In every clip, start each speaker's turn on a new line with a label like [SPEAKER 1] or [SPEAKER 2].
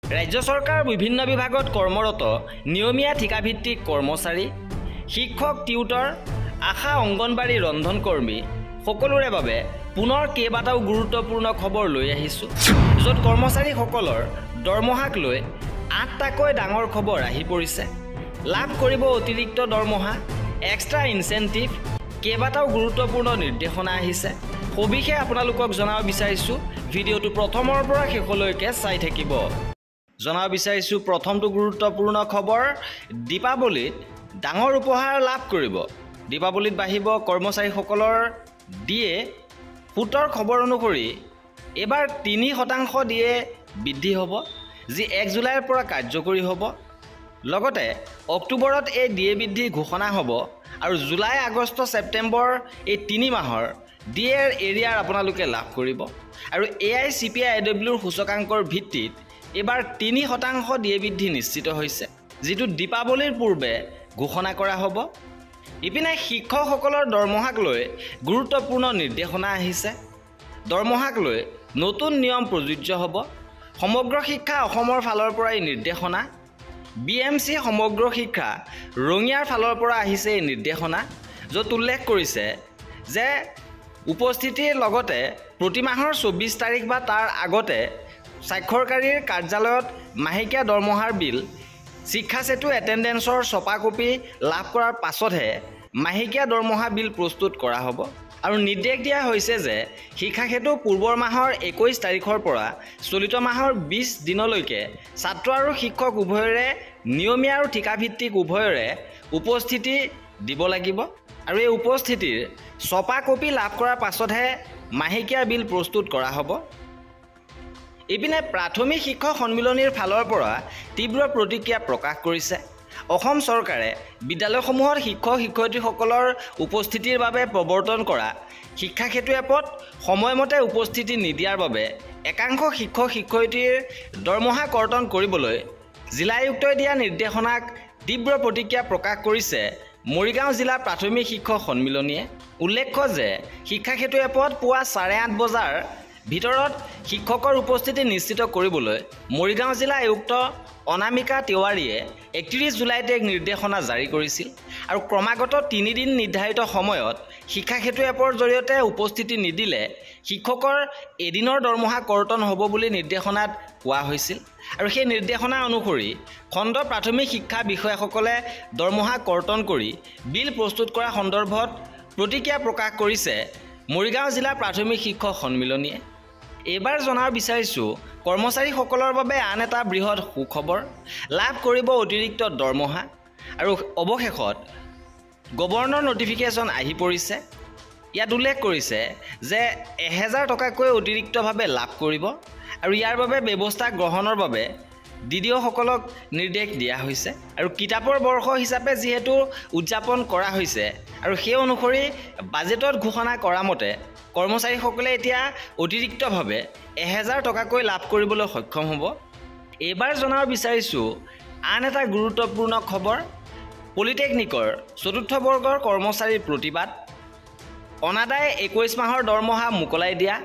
[SPEAKER 1] ৰাজ্য চৰকাৰ বিভিন্ন বিভাগত কৰ্মৰত নিয়মীয়া ঠিকাভিত্তিক কৰ্মচাৰী, শিক্ষক, টিউটৰ, আশা, অংগনবাড়ী, ৰন্ধনকৰ্মী সকলোৰে বাবে পুনৰ কেইবাটাও গুৰুত্বপূৰ্ণ খবৰ লৈ আহিছোঁ, য'ত কৰ্মচাৰীসকলৰ দৰমহাক লৈ 8টাকৈ ডাঙৰ খবৰ আহি পৰিছে। লাভ কৰিব অতিৰিক্ত দৰমহা, এক্সট্ৰা ইনচেণ্টিভ, কেইবাটাও গুৰুত্বপূৰ্ণ নিৰ্দেশনা আহিছে। সবিশেষ আপোনালোকক জনাব বিচাৰিছোঁ, ভিডিঅ'টো প্ৰথমৰ পৰা শেষলৈকে চাই থাকিব। জনাব বিচাৰিছোঁ প্ৰথমটো গুৰুত্বপূৰ্ণ খবৰ, দীপাৱলীত ডাঙৰ উপহাৰ লাভ কৰিব। দীপাৱলীত বাঢ়িব কৰ্মচাৰীসকলৰ ডিএ। সূত্ৰৰ খবৰ অনুসৰি এইবাৰ 3% ডিএ বৃদ্ধি হ'ব, যি 1 জুলাইৰ পৰা কাৰ্যকৰী হ'ব। লগতে অক্টোবৰত এই ডিএ বৃদ্ধি ঘোষণা হ'ব আৰু জুলাই, আগষ্ট, ছেপ্টেম্বৰ এই 3 মাহৰ ডিএৰ এৰিয়াৰ আপোনালোকে লাভ কৰিব। আৰু AICPIW সূচকাংকৰ ভিত্তিত এইবাৰ 3% ডিএ বৃদ্ধি নিশ্চিত হৈছে, যিটো দীপাৱলীৰ পূৰ্বে ঘোষণা কৰা হ'ব। ইপিনে শিক্ষকসকলৰ দৰমহাক লৈ গুৰুত্বপূৰ্ণ নিৰ্দেশনা আহিছে। দৰমহাক লৈ নতুন নিয়ম প্ৰযোজ্য হ'ব। সমগ্ৰ শিক্ষা অসমৰ ফালৰ পৰা এই নিৰ্দেশনা। BMC সমগ্ৰ শিক্ষা ৰঙিয়াৰ ফালৰ পৰা আহিছে এই নিৰ্দেশনা, য'ত উল্লেখ কৰিছে যে উপস্থিতিৰ লগতে প্ৰতি মাহৰ 24 তাৰিখ বা তাৰ আগতে স্বাক্ষৰকাৰীৰ কাৰ্যালয়ত মাহেকীয়া দৰমহাৰ বিল, শিক্ষা সেতু এটেণ্ডেঞ্চৰ ছপা কপি লাভ কৰাৰ পাছতহে মাহেকীয়া দৰমহা বিল প্ৰস্তুত কৰা হ'ব। আৰু নিৰ্দেশ দিয়া হৈছে যে শিক্ষা সেতু পূৰ্বৰ মাহৰ 21 তাৰিখৰ পৰা চলিত মাহৰ 20 দিনলৈকে ছাত্ৰ আৰু শিক্ষক উভয়ৰে নিয়মীয়া আৰু ঠিকাভিত্তিক উভয়ৰে উপস্থিতি দিব লাগিব। আৰু এই উপস্থিতিৰ ছপা কপি লাভ কৰাৰ পাছতহে মাহেকীয়া বিল প্ৰস্তুত কৰা হ'ব। ইপিনে প্ৰাথমিক শিক্ষক সন্মিলনীৰ ফালৰ পৰা তীব্ৰ প্ৰতিক্ৰিয়া প্ৰকাশ কৰিছে। অসম চৰকাৰে বিদ্যালয়সমূহত শিক্ষক-শিক্ষয়িত্ৰীসকলৰ উপস্থিতিৰ বাবে প্ৰৱৰ্তন কৰা শিক্ষা সেতু এপত সময়মতে উপস্থিতি নিদিয়াৰ বাবে একাংশ শিক্ষক-শিক্ষয়িত্ৰীৰ দৰমহা কৰ্তন কৰিবলৈ জিলা আয়ুক্তই দিয়া নিৰ্দেশনাক তীব্ৰ প্ৰতিক্ৰিয়া প্ৰকাশ কৰিছে মৰিগাঁও জিলা প্ৰাথমিক শিক্ষক সন্মিলনীয়ে। উল্লেখ্য যে শিক্ষা সেতু এপত পুৱা 8:30 বজাৰ ভিতৰত শিক্ষকৰ উপস্থিতি নিশ্চিত কৰিবলৈ মৰিগাঁও জিলা আয়ুক্ত অনামিকা তিৱাৰীয়ে 31 জুলাইত এক নিৰ্দেশনা জাৰি কৰিছিল। আৰু ক্ৰমাগত 3 দিন নিৰ্ধাৰিত সময়ত শিক্ষা সেতু এপৰ জৰিয়তে উপস্থিতি নিদিলে শিক্ষকৰ এদিনৰ দৰমহা কৰ্তন হ'ব বুলি নিৰ্দেশনাত কোৱা হৈছিল। আৰু সেই নিৰ্দেশনা অনুসৰি খণ্ড প্ৰাথমিক শিক্ষা বিষয়াসকলে দৰমহা কৰ্তন কৰি বিল প্ৰস্তুত কৰা সন্দৰ্ভত প্ৰতিক্ৰিয়া প্ৰকাশ কৰিছে মৰিগাঁও জিলা প্ৰাথমিক শিক্ষক সন্মিলনীয়ে। এইবাৰ জনাব বিচাৰিছোঁ কৰ্মচাৰীসকলৰ বাবে আন এটা বৃহৎ সুখবৰ, লাভ কৰিব অতিৰিক্ত দৰমহা। আৰু অৱশেষত গভৰ্ণৰ নটিফিকেশ্যন আহি পৰিছে। ইয়াত উল্লেখ কৰিছে যে 1000 টকাকৈ অতিৰিক্তভাৱে লাভ কৰিব। আৰু ইয়াৰ বাবে ব্যৱস্থা গ্ৰহণৰ বাবে DDO-সকলক নিৰ্দেশ দিয়া হৈছে। আৰু কিতাপৰ বৰ্ষ হিচাপে যিহেতু উদযাপন কৰা হৈছে আৰু সেই অনুসৰি বাজেটত ঘোষণা কৰা মতে কৰ্মচাৰীসকলে এতিয়া অতিৰিক্তভাৱে 1000 টকাকৈ লাভ কৰিবলৈ সক্ষম হ'ব। এইবাৰ জনাব বিচাৰিছোঁ আন এটা গুৰুত্বপূৰ্ণ খবৰ, পলিটেকনিকৰ 4ৰ্থ বৰ্গৰ কৰ্মচাৰীৰ প্ৰতিবাদ। অনাদায় 21 মাহৰ দৰমহা মোকলাই দিয়া,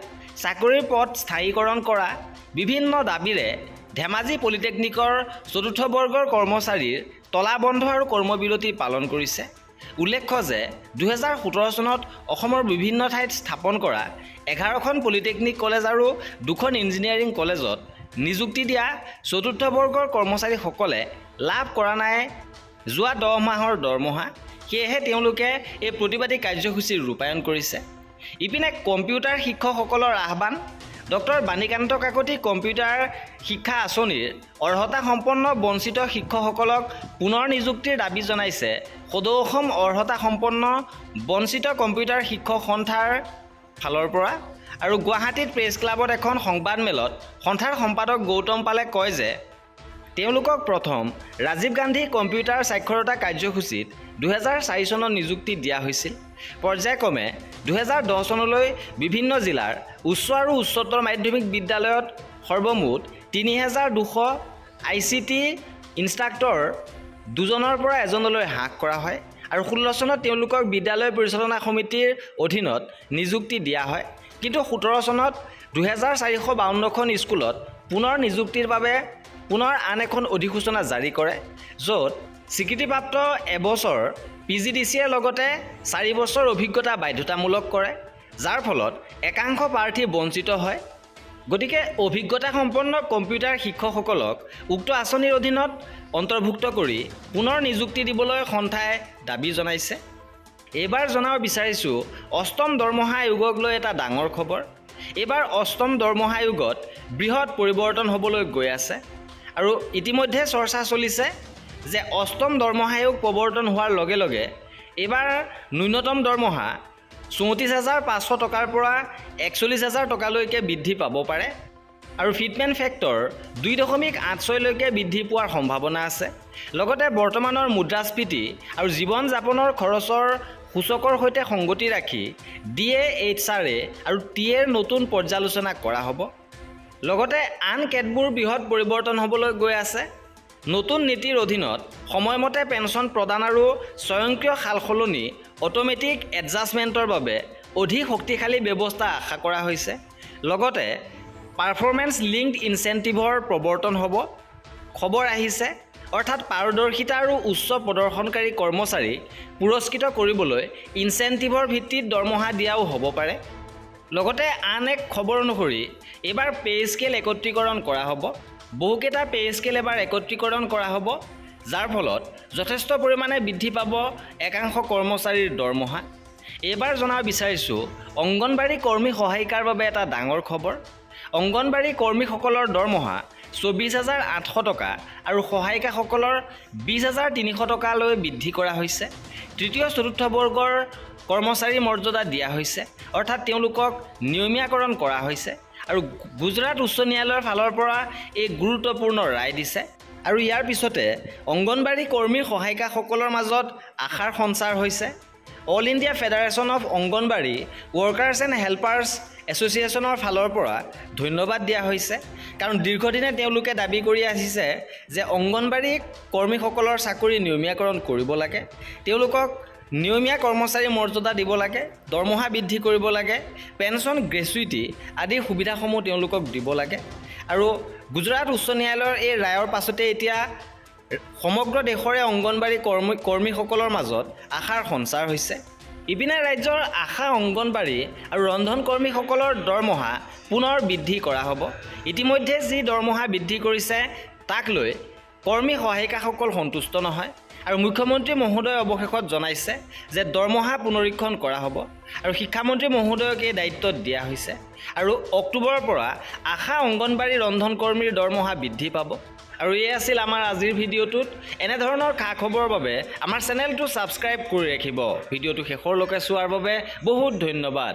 [SPEAKER 1] চাকৰিৰ পদ স্থায়ীকৰণ কৰা, বিভিন্ন দাবীৰে ধেমাজি পলিটেকনিকৰ 4ৰ্থ বৰ্গৰ কৰ্মচাৰীৰ তলা বন্ধ আৰু কৰ্মবিৰতি পালন কৰিছে। উল্লেখ্য যে 2017 চনত অসমৰ বিভিন্ন ঠাইত স্থাপন কৰা 11খন পলিটেকনিক কলেজ আৰু 2খন ইঞ্জিনিয়াৰিং কলেজত নিযুক্তি দিয়া 4ৰ্থ বৰ্গৰ কৰ্মচাৰীসকলে লাভ কৰা নাই যোৱা 10 মাহৰ দৰমহা। সেয়েহে তেওঁলোকে এই প্ৰতিবাদী কাৰ্যসূচী ৰূপায়ণ কৰিছে। ইপিনে কম্পিউটাৰ শিক্ষকসকলৰ আহ্বান। ডক্টৰ বাণীকান্ত কাকতি কম্পিউটাৰ শিক্ষা আঁচনিৰ অৰ্হতা সম্পন্ন বঞ্চিত শিক্ষকসকলক পুনৰ নিযুক্তিৰ দাবী জনাইছে সদৌ অসম অৰ্হতা সম্পন্ন বঞ্চিত কম্পিউটাৰ শিক্ষক সন্থাৰ ফালৰ পৰা। আৰু গুৱাহাটীত প্ৰেছ ক্লাবত এখন সংবাদমেলত সন্থাৰ সম্পাদক গৌতম পালে কয় যে তেওঁলোকক প্ৰথম ৰাজীৱ গান্ধী কম্পিউটাৰ সাক্ষৰতা কাৰ্যসূচীত 2004 চনত নিযুক্তি দিয়া হৈছিল। পৰ্যায়ক্ৰমে 2010 চনলৈ বিভিন্ন জিলাৰ উচ্চ আৰু উচ্চতৰ মাধ্যমিক বিদ্যালয়ত সৰ্বমুঠ 3200 ICT ইনষ্ট্ৰাক্টৰ 2জনৰ পৰা 1জনলৈ হ্ৰাস কৰা হয়। আৰু 16 চনত তেওঁলোকক বিদ্যালয় পৰিচালনা সমিতিৰ অধীনত নিযুক্তি দিয়া হয়। কিন্তু 17 চনত 2452খন স্কুলত পুনৰ নিযুক্তিৰ বাবে পুনৰ আন এখন অধিসূচনা জাৰি কৰে য'ত স্বীকৃতিপ্ৰাপ্ত এবছৰ PGDCAৰ লগতে 4 বছৰ অভিজ্ঞতা বাধ্যতামূলক কৰে যাৰ ফলত একাংশ প্ৰাৰ্থী বঞ্চিত হয় গতিকে অভিজ্ঞতা সম্পন্ন কম্পিউটাৰ শিক্ষকসকলক উক্ত আঁচনিৰ অধীনত অন্তৰ্ভুক্ত কৰি পুনৰ নিযুক্তি দিবলৈ সন্থাই দাবী জনাইছে এইবাৰ জনাব বিচাৰিছোঁ অষ্টম দৰমহা আয়োগক লৈ এটা ডাঙৰ খবৰ এইবাৰ অষ্টম দৰমহা আয়োগত বৃহৎ পৰিৱৰ্তন হ'বলৈ গৈ আছে আৰু ইতিমধ্যে চৰ্চা চলিছে যে অষ্টম দৰমহা আয়োগ প্ৰৱৰ্তন হোৱাৰ লগে লগে এইবাৰ ন্যূনতম দৰমহা 34,500 টকাৰ পৰা 41,000 টকালৈকে বৃদ্ধি পাব পাৰে আৰু ফিটমেণ্ট ফেক্টৰ 2.86 লৈকে বৃদ্ধি পোৱাৰ সম্ভাৱনা আছে লগতে বৰ্তমানৰ মুদ্ৰাস্ফীতি আৰু জীৱন যাপনৰ খৰচৰ সূচকৰ সৈতে সংগতি ৰাখি DAHR আৰু TAৰ নতুন পৰ্যালোচনা কৰা হ'ব লগতে আন কেতবোৰ বৃহৎ পৰিৱৰ্তন হ'বলৈ গৈ আছে নতুন নীতিৰ অধীনত সময়মতে পেন্সন প্ৰদান আৰু স্বয়ংক্ৰিয় সালসলনি অটোমেটিক এডজাষ্টমেণ্টৰ বাবে অধিক শক্তিশালী ব্যৱস্থা আশা কৰা হৈছে লগতে পাৰফৰ্মেন্স লিংকড ইনচেন্টিভৰ প্ৰৱৰ্তন হ'ব খবৰ আহিছে অৰ্থাৎ পাৰদৰ্শিতা আৰু উচ্চ প্ৰদৰ্শনকাৰী কৰ্মচাৰীক পুৰস্কৃত কৰিবলৈ ইনচেন্টিভৰ ভিত্তিত দৰমহা দিয়াও হ'ব পাৰে লগতে আন এক খবৰ অনুসৰি এবাৰ পে স্কেল একত্ৰীকৰণ কৰা হ'ব বহুকেইটা পে স্কেল এবাৰ একত্ৰীকৰণ কৰা হ'ব যাৰ ফলত যথেষ্ট পৰিমাণে বৃদ্ধি পাব একাংশ কৰ্মচাৰীৰ দৰমহা এইবাৰ জনাব বিচাৰিছোঁ অংগনবাড়ী কৰ্মী সহায়িকাৰ বাবে এটা ডাঙৰ খবৰ অংগনবাড়ী কৰ্মীসকলৰ দৰমহা 24,800 টকা আৰু সহায়িকাসকলৰ 20,300 টকালৈ বৃদ্ধি কৰা হৈছে তৃতীয় চতুৰ্থ বৰ্গৰ কৰ্মচাৰী মৰ্যাদা দিয়া হৈছে অৰ্থাৎ তেওঁলোকক নিয়মীয়াকৰণ কৰা হৈছে আৰু গুজৰাট উচ্চ ন্যায়ালয়ৰ ফালৰ পৰা এই গুৰুত্বপূৰ্ণ ৰায় দিছে আৰু ইয়াৰ পিছতে অংগনবাড়ী কৰ্মীৰ সহায়িকাসকলৰ মাজত আশাৰ সঞ্চাৰ হৈছে all India federation of Anganwadi workers and helpers এছ'চিয়েশ্যনৰ ফালৰ পৰা ধন্যবাদ দিয়া হৈছে কাৰণ দীৰ্ঘদিনে তেওঁলোকে দাবী কৰি আহিছে যে অংগনবাড়ী কৰ্মীসকলৰ চাকৰি নিয়মীয়াকৰণ কৰিব লাগে তেওঁলোকক নিয়মীয়া কৰ্মচাৰী মৰ্যাদা দিব লাগে দৰমহা বৃদ্ধি কৰিব লাগে পেন্সন গ্ৰেচুইটি আদি সুবিধাসমূহ তেওঁলোকক দিব লাগে আৰু গুজৰাট উচ্চ ন্যায়ালয়ৰ এই ৰায়ৰ পাছতে এতিয়া সমগ্ৰ দেশৰে অংগনবাড়ী কৰ্মীসকলৰ মাজত আশাৰ সঞ্চাৰ হৈছে ইপিনে ৰাজ্যৰ আশা অংগনবাড়ী আৰু ৰন্ধন কৰ্মীসকলৰ দৰমহা পুনৰ বৃদ্ধি কৰা হ'ব ইতিমধ্যে যি দৰমহা বৃদ্ধি কৰিছে তাক লৈ কৰ্মী সহায়িকাসকল সন্তুষ্ট নহয় আৰু মুখ্যমন্ত্ৰী মহোদয় অৱশেষত জনাইছে যে দৰমহা পুনৰীক্ষণ কৰা হ'ব আৰু শিক্ষামন্ত্ৰী মহোদয়ক এই দায়িত্ব দিয়া হৈছে আৰু অক্টোবৰৰ পৰা আশা অংগনবাড়ী ৰন্ধন কৰ্মীৰ দৰমহা বৃদ্ধি পাব আৰু এই আছিল আমাৰ আজিৰ ভিডিঅ'টোত এনে ধৰণৰ খা খবৰৰ বাবে আমাৰ চেনেলটো ছাবস্ক্ৰাইব কৰি ৰাখিব ভিডিঅ'টো শেষৰলৈকে চোৱাৰ বাবে বহুত ধন্যবাদ